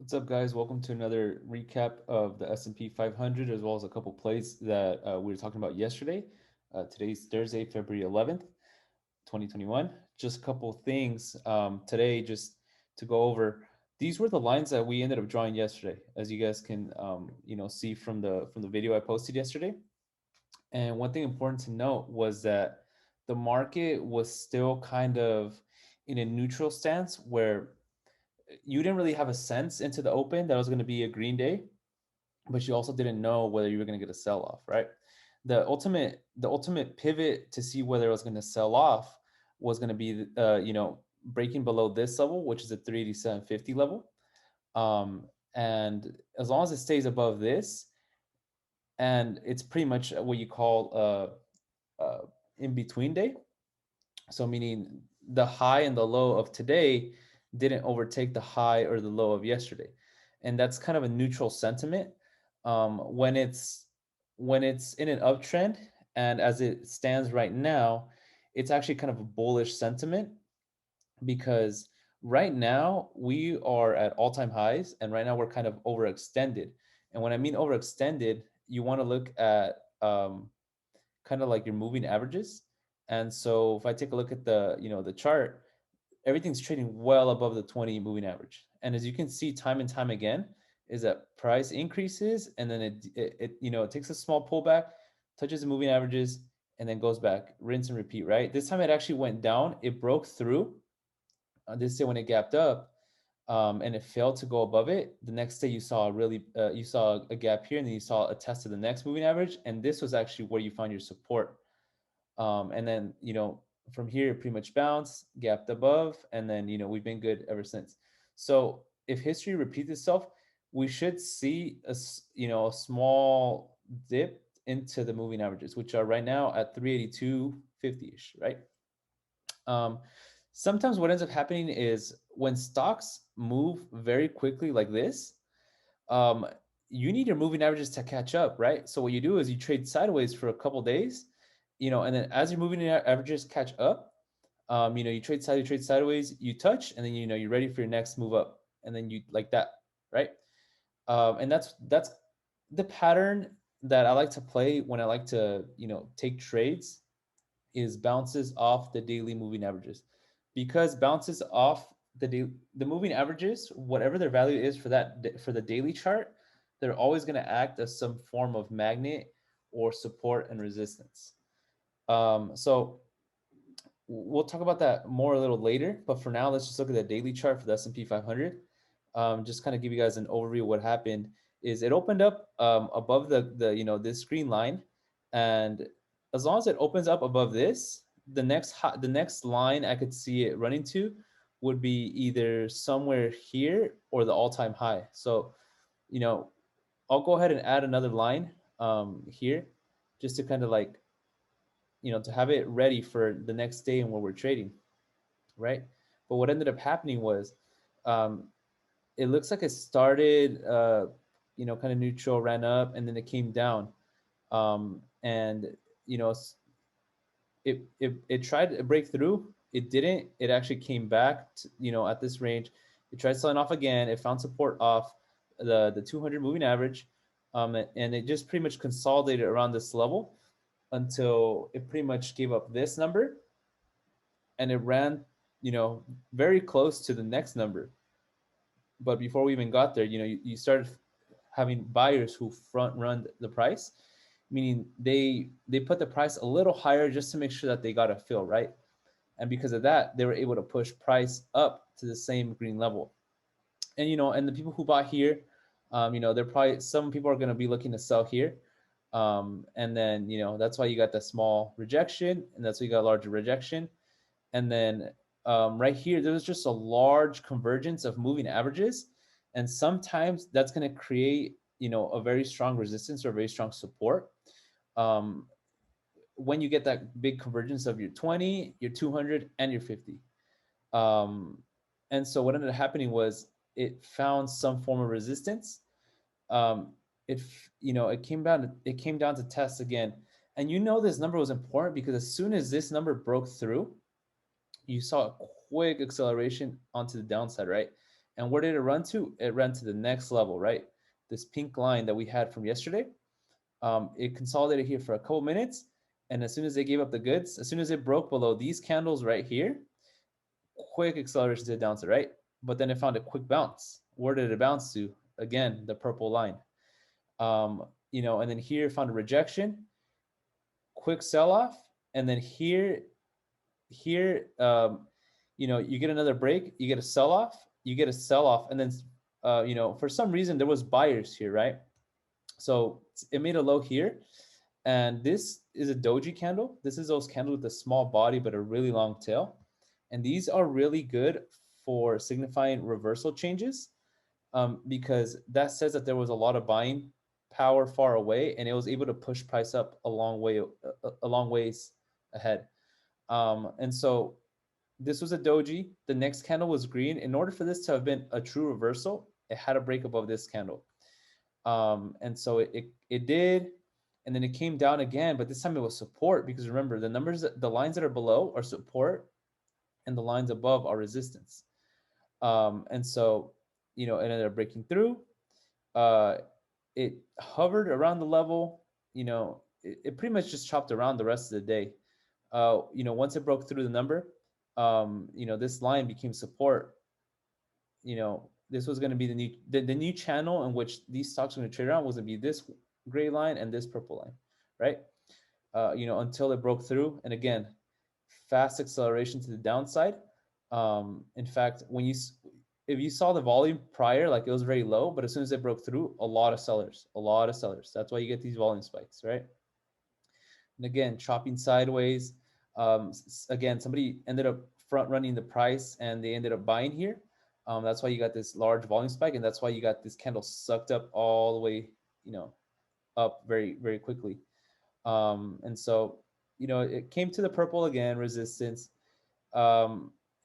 What's up, guys? Welcome to another recap of the S&P 500, as well as a couple plays that we were talking about yesterday. Today's Thursday, February 11th, 2021. Just a couple things today, just to go over. These were the lines that we ended up drawing yesterday, as you guys can see from the video I posted yesterday. And one thing important to note was that the market was still kind of in a neutral stance where you didn't really have a sense into the open that it was going to be a green day, but you also didn't know whether you were going to get a sell off, right? The ultimate pivot to see whether it was going to sell off was going to be breaking below this level, which is a 387.50 level. And as long as it stays above this, and it's pretty much what you call in between day, so meaning the high and the low of today didn't overtake the high or the low of yesterday, and that's kind of a neutral sentiment when it's in an uptrend. And as it stands right now, it's actually kind of a bullish sentiment because right now we are at all-time highs, and right now we're kind of overextended. And when I mean overextended, you want to look at kind of like your moving averages. And so if I take a look at the chart, everything's trading well above the 20 moving average. And as you can see time and time again, is that price increases and then it takes a small pullback, touches the moving averages, and then goes back, rinse and repeat, right? This time it actually went down, it broke through. This day when it gapped up, and it failed to go above it. The next day you saw a gap here, and then you saw a test of the next moving average, and this was actually where you found your support. And then from here it pretty much bounced, gapped above, and then we've been good ever since. So if history repeats itself, we should see a small dip into the moving averages, which are right now at 382.50ish, right? Um, Sometimes what ends up happening is when stocks move very quickly like this, um, you need your moving averages to catch up, right? So what you do is you trade sideways for a couple days, and then as your moving averages catch up, you trade sideways, you touch, and then you're ready for your next move up, and then you like that, right? And that's the pattern that I like to play when I like to take trades is bounces off the daily moving averages, because bounces off the moving averages, whatever their value is for the daily chart, they're always going to act as some form of magnet or support and resistance. So we'll talk about that more a little later, but for now let's just look at the daily chart for the S&P 500. Just kind of give you guys an overview of what happened. Is it opened up above this green line, and as long as it opens up above this, the next line I could see it running to would be either somewhere here or the all-time high. So you know I'll go ahead and add another line here, just to kind of like to have it ready for the next day and where we're trading, right? But what ended up happening was, um, it looks like it started, kind of neutral, ran up, and then it came down. And you know, it tried to break through. It didn't. It actually came back, at this range. It tried selling off again. It found support off the 200 moving average, and it just pretty much consolidated around this level until it pretty much gave up this number, and it ran, very close to the next number. But before we even got there, you started having buyers who front run the price, meaning they put the price a little higher just to make sure that they got a fill, right? And because of that, they were able to push price up to the same green level. And and the people who bought here, they're probably, some people are going to be looking to sell here. And then that's why you got the small rejection, and that's why you got a larger rejection. And then right here, there was just a large convergence of moving averages. And sometimes that's going to create, a very strong resistance or a very strong support. Um, when you get that big convergence of your 20, your 200, and your 50. Um, and so what ended up happening was it found some form of resistance. Um, it came down to test again. And this number was important because as soon as this number broke through, you saw a quick acceleration onto the downside, right? And where did it run to? It ran to the next level, right? This pink line that we had from yesterday. It consolidated here for a couple minutes. And as soon as they gave up the goods, as soon as it broke below these candles right here, quick acceleration to the downside, right? But then it found a quick bounce. Where did it bounce to? Again, the purple line. And then here found a rejection, quick sell-off, and then here, you get another break, you get a sell-off, and then, for some reason there was buyers here, right? So it made a low here, and this is a doji candle. This is those candles with a small body but a really long tail, and these are really good for signifying reversal changes, because that says that there was a lot of buying power far away, and it was able to push price up a long ways ahead. And so this was a doji. The next candle was green. In order for this to have been a true reversal, it had to break above this candle. And so it did, and then it came down again, but this time it was support, because remember, the lines that are below are support, and the lines above are resistance. And so, it ended up breaking through. It hovered around the level. It pretty much just chopped around the rest of the day. Once it broke through the number, this line became support. This was going to be the new channel in which these stocks are going to trade around, was going to be this gray line and this purple line, right? Until it broke through. And again, fast acceleration to the downside. In fact, if you saw the volume prior, like it was very low, but as soon as it broke through, a lot of sellers. That's why you get these volume spikes, right? And again, chopping sideways. Again, somebody ended up front running the price, and they ended up buying here. That's why you got this large volume spike, and that's why you got this candle sucked up all the way, up very, very quickly. And so, it came to the purple again, resistance,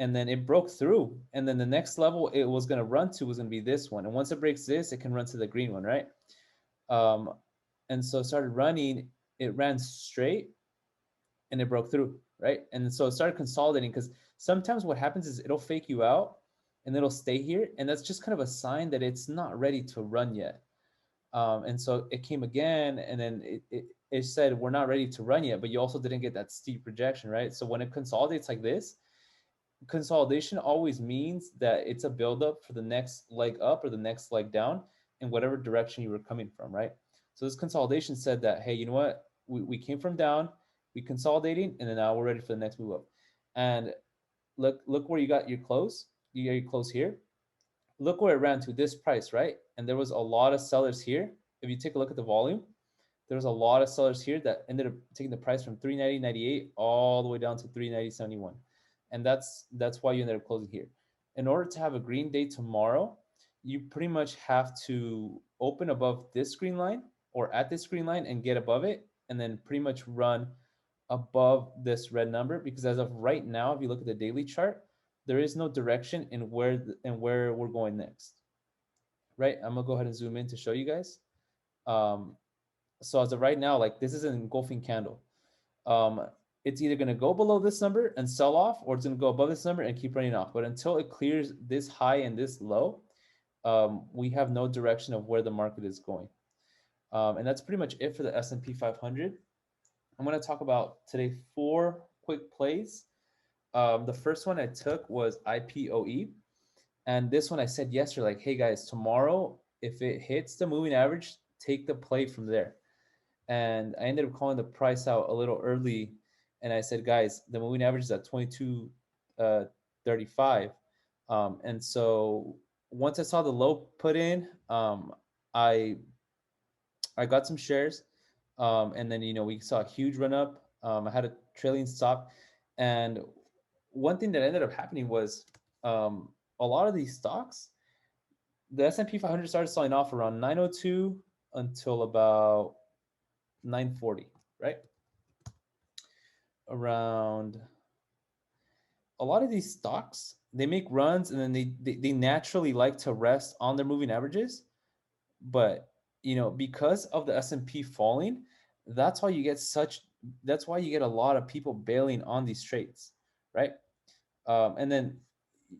and then it broke through. And then the next level it was going to run to was going to be this one. And once it breaks this, it can run to the green one, right? And so it started running, it ran straight, and it broke through, right? And so it started consolidating, because sometimes what happens is it'll fake you out and it'll stay here. And that's just kind of a sign that it's not ready to run yet. And so it came again, and then it said, we're not ready to run yet, but you also didn't get that steep rejection, right? So when it consolidates like this, consolidation always means that it's a buildup for the next leg up or the next leg down in whatever direction you were coming from, right? So this consolidation said that, hey, you know what? We came from down, we consolidating, and then now we're ready for the next move up. And look where you got your close. You got your close here. Look where it ran to, this price, right? And there was a lot of sellers here. If you take a look at the volume, there was a lot of sellers here that ended up taking the price from 390.98 all the way down to 390.71. And that's why you ended up closing here. In order to have a green day tomorrow, you pretty much have to open above this green line or at this green line and get above it, and then pretty much run above this red number, because as of right now, if you look at the daily chart, there is no direction in where we're going next, right? I'm gonna go ahead and zoom in to show you guys. So as of right now, like, this is an engulfing candle. It's either going to go below this number and sell off, or it's going to go above this number and keep running off. But until it clears this high and this low, we have no direction of where the market is going. And that's pretty much it for the S&P 500. I'm going to talk about today 4 quick plays. The first one I took was IPOE. And this one I said yesterday, like, hey guys, tomorrow, if it hits the moving average, take the play from there. And I ended up calling the price out a little early, and I said, guys, the moving average is at 22.35. And so once I saw the low put in, I got some shares, and then we saw a huge run up. I had a trailing stop, and one thing that ended up happening was a lot of these stocks, the S&P 500 started selling off around 902 until about 940, right? Around a lot of these stocks, they make runs, and then they naturally like to rest on their moving averages. But because of the S&P falling, that's why you get a lot of people bailing on these trades, right? And then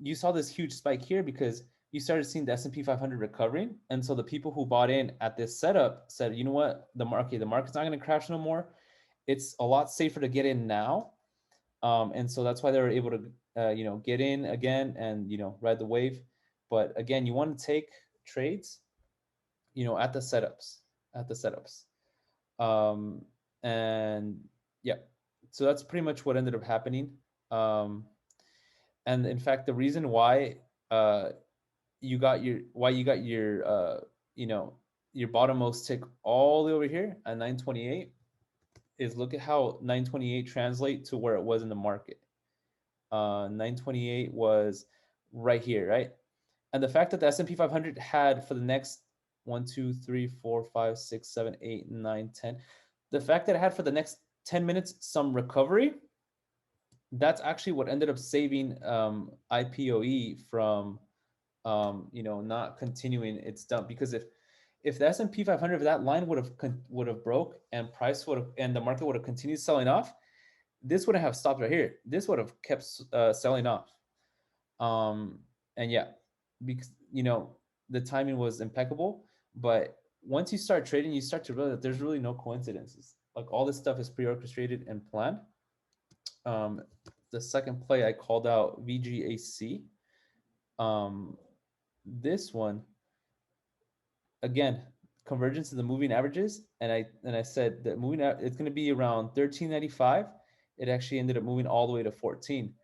you saw this huge spike here because you started seeing the S&P 500 recovering. And so the people who bought in at this setup said, you know what, the market's not going to crash no more. It's a lot safer to get in now. And so that's why they were able to, get in again and, ride the wave. But again, you want to take trades, at the setups. Um, and yeah, so that's pretty much what ended up happening. Um, and in fact, the reason why you got you know your bottommost tick all the way over here at 928 is look at how 928 translate to where it was in the market. 928 was right here, right? And the fact that the S&P 500 had for the next 1, 2, 3, 4, 5, 6, 7, 8, 9, 10, the fact that it had for the next 10 minutes some recovery, that's actually what ended up saving IPOE from not continuing its dump. Because if the S&P 500, if that line would have broke and price would have and the market would have continued selling off, this wouldn't have stopped right here. This would have kept selling off. And yeah, because the timing was impeccable. But once you start trading, you start to realize that there's really no coincidences. Like all this stuff is pre-orchestrated and planned. The second play I called out VGAC. This one, again, convergence of the moving averages, and I said that it's going to be around 13.95. It actually ended up moving all the way to 14.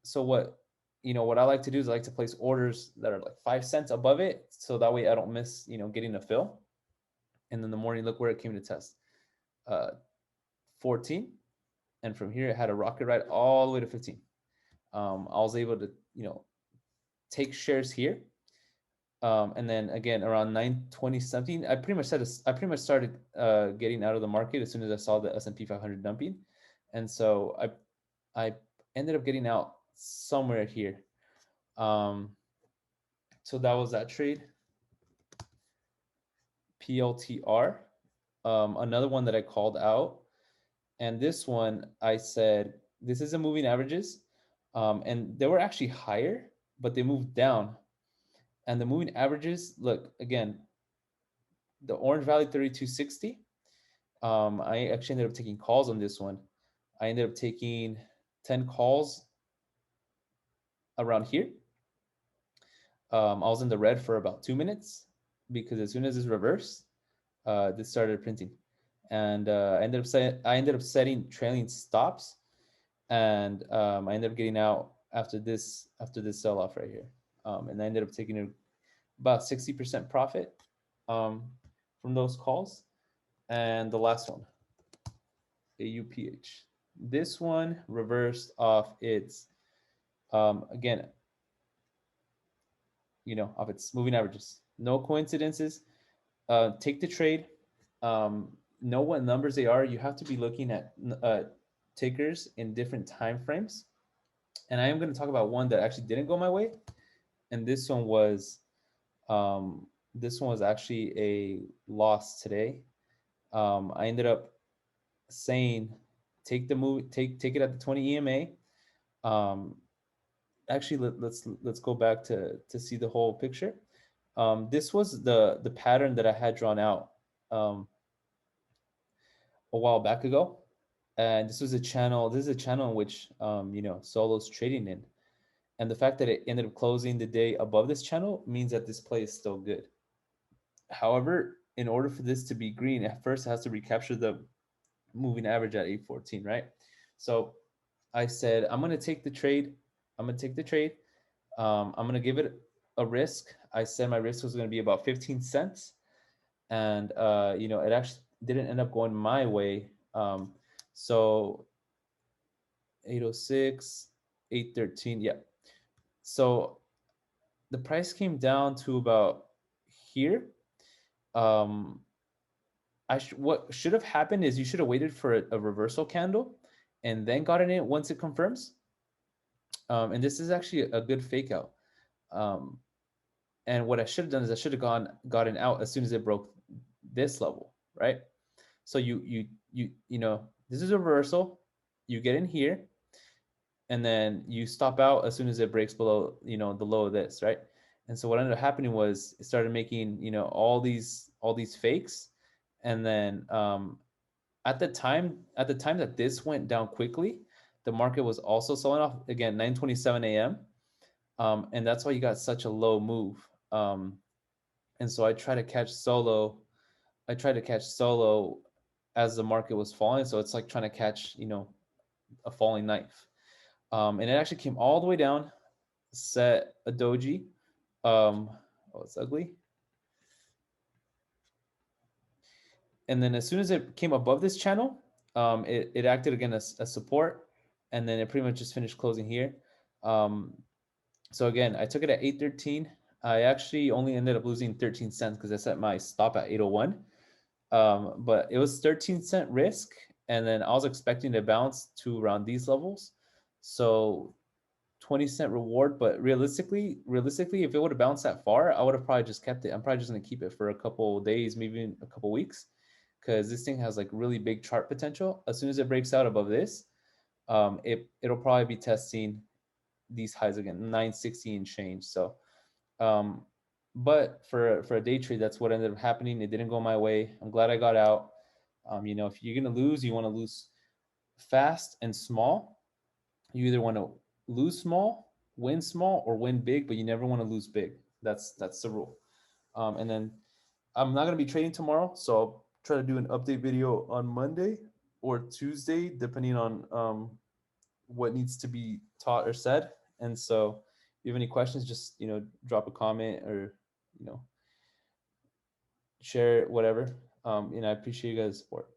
So what I like to do is I like to place orders that are like 5 cents above it, so that way I don't miss getting a fill. And then the morning, look where it came to test, 14, and from here it had a rocket ride all the way to 15. I was able to take shares here. And then again around 920 something, I pretty much started getting out of the market as soon as I saw the S&P 500 dumping, and so I ended up getting out somewhere here. So that was that trade. PLTR, another one that I called out, and this one I said this is a moving averages, and they were actually higher, but they moved down. And the moving averages, look again, the orange value 3260. I actually ended up taking calls on this one. I ended up taking 10 calls around here. I was in the red for about 2 minutes because as soon as this reversed, this started printing, and I ended up setting trailing stops, and I ended up getting out after this sell off right here, and I ended up taking about 60% profit from those calls. And the last one, AUPH. This one reversed off its again, off its moving averages. No coincidences. Take the trade. Know what numbers they are. You have to be looking at tickers in different time frames. And I am going to talk about one that actually didn't go my way. And this one was actually a loss today. I ended up saying take it at the 20 EMA. Actually, let's go back to see the whole picture. This was the pattern that I had drawn out a while back ago, and this is a channel in which Solo's trading in, and the fact that it ended up closing the day above this channel means that this play is still good. However, in order for this to be green, at first it has to recapture the moving average at 814, right? So I said I'm gonna take the trade. I'm gonna give it a risk. I said my risk was gonna be about 15 cents, and it actually didn't end up going my way. So 806, 813, yeah. So the price came down to about here. What should have happened is you should have waited for a reversal candle and then gotten it once it confirms. And this is actually a good fake out. And what I should have done is I should have gotten out as soon as it broke this level, right? So this is a reversal. You get in here, and then you stop out as soon as it breaks below the low of this, right? And so what ended up happening was it started making, you know, all these fakes. And then at the time that this went down quickly, the market was also selling off again 9:27 a.m. And that's why you got such a low move. And so I tried to catch solo as the market was falling. So it's like trying to catch, you know, a falling knife. And it actually came all the way down, set a doji. Oh, it's ugly. And then as soon as it came above this channel, it acted again as a support, and then it pretty much just finished closing here. Um, so again, I took it at 813. I actually only ended up losing 13 cents because I set my stop at 801. But it was 13-cent risk, and then I was expecting to bounce to around these levels. So 20-cent reward, but realistically, if it would have bounced that far, I would have probably just kept it. I'm probably just gonna keep it for a couple days, maybe a couple weeks, because this thing has like really big chart potential. As soon as it breaks out above this, it'll probably be testing these highs again, 960 and change. So, um, but for a day trade, that's what ended up happening. It didn't go my way. I'm glad I got out. You know, if you're gonna lose, you want to lose fast and small. You either want to lose small, or win big, but you never want to lose big. That's the rule. And then I'm not gonna be trading tomorrow, so I'll try to do an update video on Monday or Tuesday, depending on what needs to be taught or said. And so, if you have any questions, just drop a comment or you know share it, whatever. And I appreciate you guys' support.